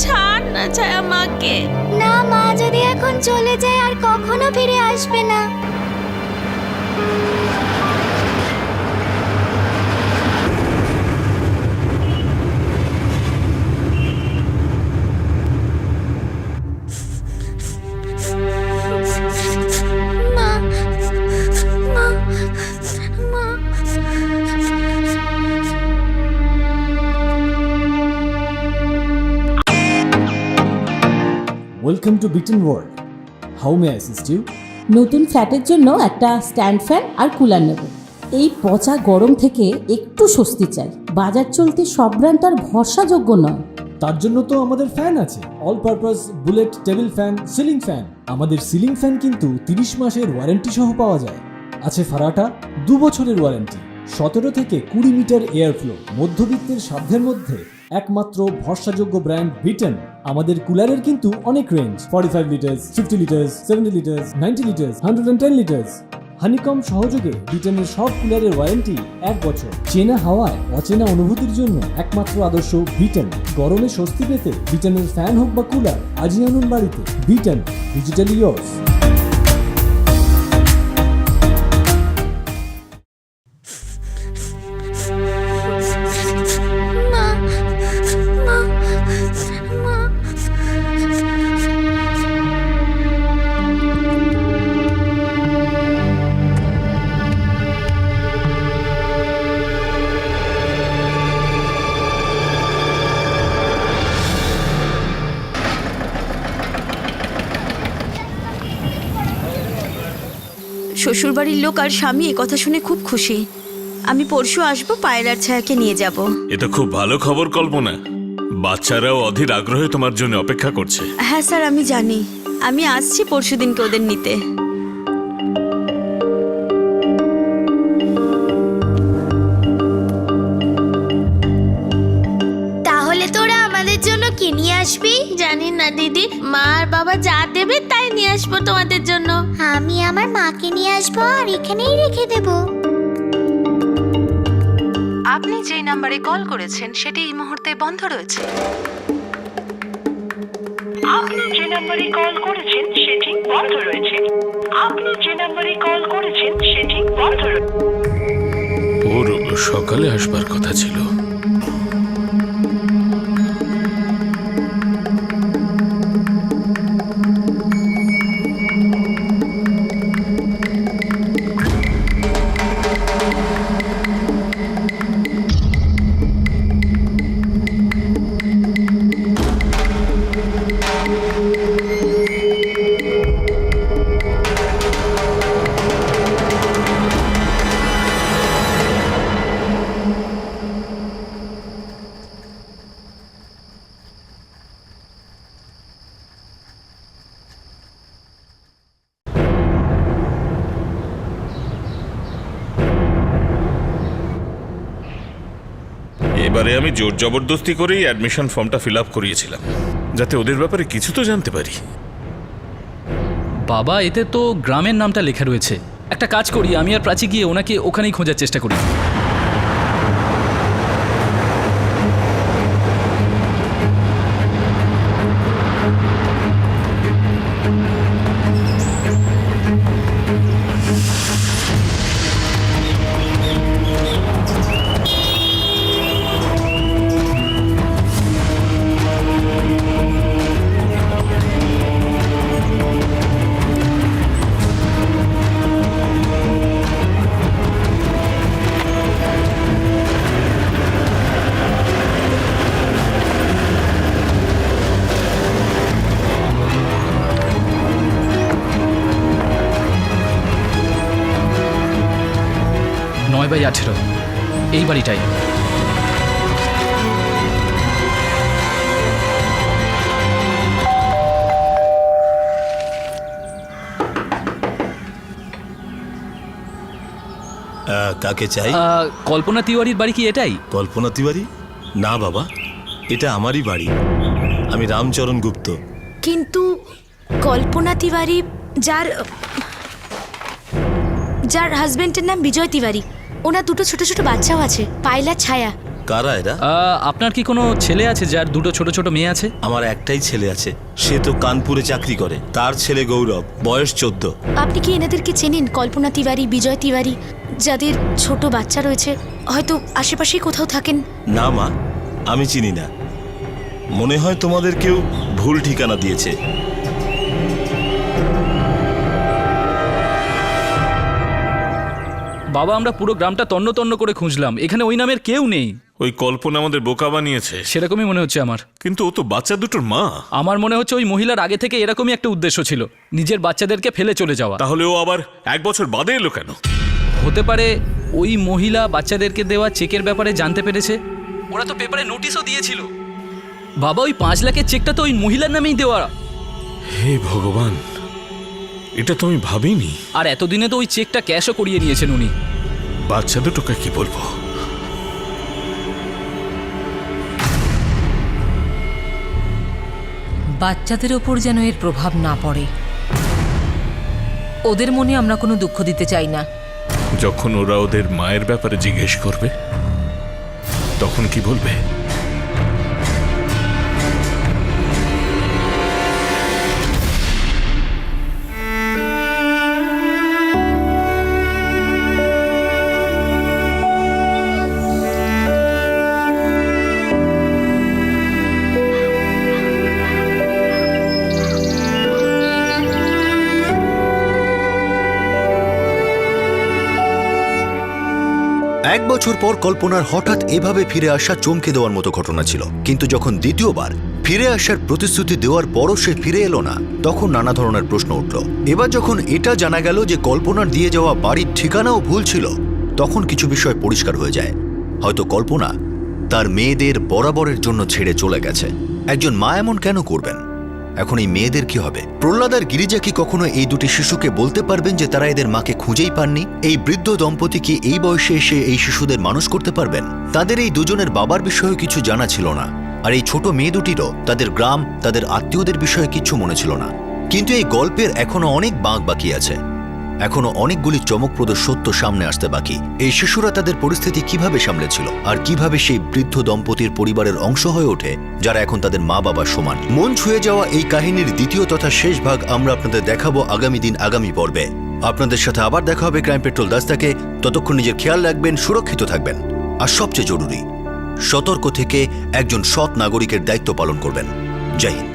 Speaker 3: ছাড় না ছায়া মাকে। না, মা যদি এখন চলে যায় আর কখনো ফিরে আসবে না। মা, মা, মা।
Speaker 13: Welcome to Biten World. How may assist you?
Speaker 11: নতুন ফ্ল্যাটের জন্য একটা স্ট্যান্ড ফ্যান আর কুলার নেব। এই পচা গরম থেকে একটু স্বস্তি চাই। বাজার চলতে সব ব্র্যান্ড আর ভরসাযোগ্য নয়।
Speaker 13: তার জন্য তো আমাদের ফ্যান আছে, all purpose bullet table fan, ceiling fan. আমাদের সিলিং ফ্যান কিন্তু 30 মাসের ওয়ারেন্টি সহ পাওয়া যায়। আছে ফারাটা 2 বছরের ওয়ারেন্টি, 17 থেকে 20 মিটার এয়ার ফ্লো। মধ্যবিত্তের সাধ্যের মধ্যে একমাত্র ভরসাযোগ্য ব্র্যান্ড বিটেন। আমাদের কুলারের কিন্তু অনেক range, 45 litres, 50 litres, 70 litres, 90 litres, 110 litres. Honeycomb সহযোগে বিটেনের সব কুলারের ওয়ারেন্টি 1 বছর। চেনা হাওয়ায় অচেনা অনুভূতির জন্য একমাত্র আদর্শ বিটেন। গরমে স্বস্তি পেতে বিটেনের ফ্যান হোক বা কুলার, আজই আনুন বাড়িতে। Beaten, digitally yours.
Speaker 3: মা, মা, মা।
Speaker 2: শ্বশুরবাড়ির লোক আর স্বামী এ কথা শুনে খুব খুশি। আমি পরশু আসবো, পায়েল আর ছায়াকে নিয়ে যাব।
Speaker 6: এ তো খুব ভালো খবর কল্পনা। বাচ্চারাও অধীর আগ্রহে তোমার জন্য অপেক্ষা করছে।
Speaker 2: হ্যাঁ স্যার, আমি জানি। আমি আসছি পরশু দিনকে ওদের নিতে।
Speaker 3: তাহলে তোরা আমাদের জন্য কি নিয়ে আসবি? জানি না দিদি, মা আর বাবা যা দেবে তাই নিয়ে আসবো তোমাদের জন্য। আমি আমার মাকে নিয়ে আসবো আর এখানেই রেখে দেব।
Speaker 2: আপনি যে নাম্বারে কল করেছেন সেটি এই মুহূর্তে বন্ধ রয়েছে।
Speaker 14: আপনি যে নাম্বারে কল করেছেন সেটি বন্ধ রয়েছে। আপনি যে নাম্বারে কল করেছেন সেটি বন্ধ রয়েছে।
Speaker 6: ওর সকালে আসবার কথা ছিল। এবারে আমি জোর জবরদস্তি করেই অ্যাডমিশন ফর্মটা ফিল আপ করিয়েছিলাম, যাতে ওদের ব্যাপারে কিছু তো জানতে পারি।
Speaker 10: বাবা, এতে তো গ্রামের নামটা লেখা রয়েছে। একটা কাজ করি, আমি আর প্রাচী গিয়ে ওনাকে ওখানেই খোঁজার চেষ্টা করি। বাই 18 এই বাড়িটাই।
Speaker 9: কাকে চাই?
Speaker 10: কল্পনা তিওয়ারির বাড়ি কি এটাই?
Speaker 9: কল্পনা তিওয়ারি? না বাবা, এটা আমারই বাড়ি। আমি রামচরণ গুপ্ত।
Speaker 3: কিন্তু কল্পনা তিওয়ারি, যার হাজবেন্ডের নাম বিজয় তিওয়ারি, ওনার দুটো ছোট ছোট বাচ্চাও আছে, পায়লা, ছায়া।
Speaker 9: কারা এরা?
Speaker 10: আপনার কি কোনো ছেলে আছে যার দুটো ছোট ছোট মেয়ে আছে?
Speaker 9: আমার একটাই ছেলে আছে, সে তো কানপুরে চাকরি করে। তার ছেলে গৌরব, বয়স 14।
Speaker 3: আপনি কি এনাদেরকে চেনেন? কল্পনা তিওয়ারি, বিজয় তিওয়ারি, যাদের ছোট বাচ্চা রয়েছে, হয়তো আশেপাশেই কোথাও থাকেন।
Speaker 9: না মা, আমি চিনি না। মনে হয় তোমাদের কেউ ভুল ঠিকানা দিয়েছে।
Speaker 10: বাবা, আমরা পুরো গ্রামটা তন্ন তন্ন করে খুঁজলাম, এখানে ওই নামের কেউ নেই।
Speaker 6: ওই কল্পনা আমাদের বোকা বানিয়েছে।
Speaker 10: সেরকমই মনে হচ্ছে আমার।
Speaker 6: কিন্তু ও তো বাচ্চা দুটোর মা।
Speaker 10: আমার মনে হচ্ছে ওই মহিলার আগে থেকে এরকমই একটা উদ্দেশ্য ছিল, নিজের বাচ্চাদেরকে ফেলে চলে যাওয়া।
Speaker 6: তাহলে ও আবার 1 বছর বাদে এলো কেন?
Speaker 10: হতে পারে ওই মহিলা বাচ্চাদেরকে দেওয়া চেকের ব্যাপারে জানতে পেরেছে। ওরা তো পেপারে নোটিশও দিয়েছিল। বাবা, ওই 5 লাখের চেকটা তো ওই মহিলার নামেই দেওয়া।
Speaker 6: হে ভগবান, এটা তো আমি ভাবিনি।
Speaker 10: আর এতদিনে তো ওই চেকটা ক্যাশও করিয়ে নিয়েছেন উনি।
Speaker 6: বাচ্চা দুটোকে কি বলবো?
Speaker 7: বাচ্চাদের ওপর যেন এর প্রভাব না পড়ে। ওদের মনে আমরা কোনো দুঃখ দিতে চাই না।
Speaker 6: যখন ওরা ওদের মায়ের ব্যাপারে জিজ্ঞেস করবে, তখন কি বলবে?
Speaker 8: এক বছর পর কল্পনার হঠাৎ এভাবে ফিরে আসা চমকে দেওয়ার মতো ঘটনা ছিল। কিন্তু যখন দ্বিতীয়বার ফিরে আসার প্রতিশ্রুতি দেওয়ার পরও সে ফিরে এলো না, তখন নানা ধরনের প্রশ্ন উঠল। এবার যখন এটা জানা গেল যে কল্পনার দিয়ে যাওয়া বাড়ির ঠিকানাও ভুল ছিল, তখন কিছু বিষয় পরিষ্কার হয়ে যায়। হয়তো কল্পনা তার মেয়েদের বরাবরের জন্য ছেড়ে চলে গেছে। একজন মা এমন কেন করবেন? এখন এই মেয়েদের কি হবে? প্রহ্লাদ আর গিরিজা কি কখনো এই দুটি শিশুকে বলতে পারবেন যে তারা এদের মাকে খুঁজেই পাননি? এই বৃদ্ধ দম্পতি কি এই বয়সে এসে এই শিশুদের মানুষ করতে পারবেন? তাদের এই দুজনের বাবার বিষয়ে কিছু জানা ছিল না, আর এই ছোট মেয়ে দুটিরও তাদের গ্রাম, তাদের আত্মীয়দের বিষয়ে কিছু মনে ছিল না। কিন্তু এই গল্পের এখনো অনেক বাঁক বাকি আছে, এখনো অনেকগুলি চমকপ্রদ সত্য সামনে আসতে বাকি। এই শিশুরা তাদের পরিস্থিতি কিভাবে সামলেছিল, আর কিভাবে সেই বৃদ্ধ দম্পতির পরিবারের অংশ হয়ে ওঠে যারা এখন তাদের মা বাবার সমান। মন ছুঁয়ে যাওয়া এই কাহিনীর দ্বিতীয় তথা শেষ ভাগ আমরা আপনাদের দেখাবো আগামী দিন, আগামী পর্বে। আপনাদের সাথে আবার দেখা হবে ক্রাইম পেট্রোল দাস্তাকে। ততক্ষণ নিজের খেয়াল রাখবেন, সুরক্ষিত থাকবেন, আর সবচেয়ে জরুরি, সতর্ক থেকে একজন সৎ নাগরিকের দায়িত্ব পালন করবেন। জয় হিন্দ।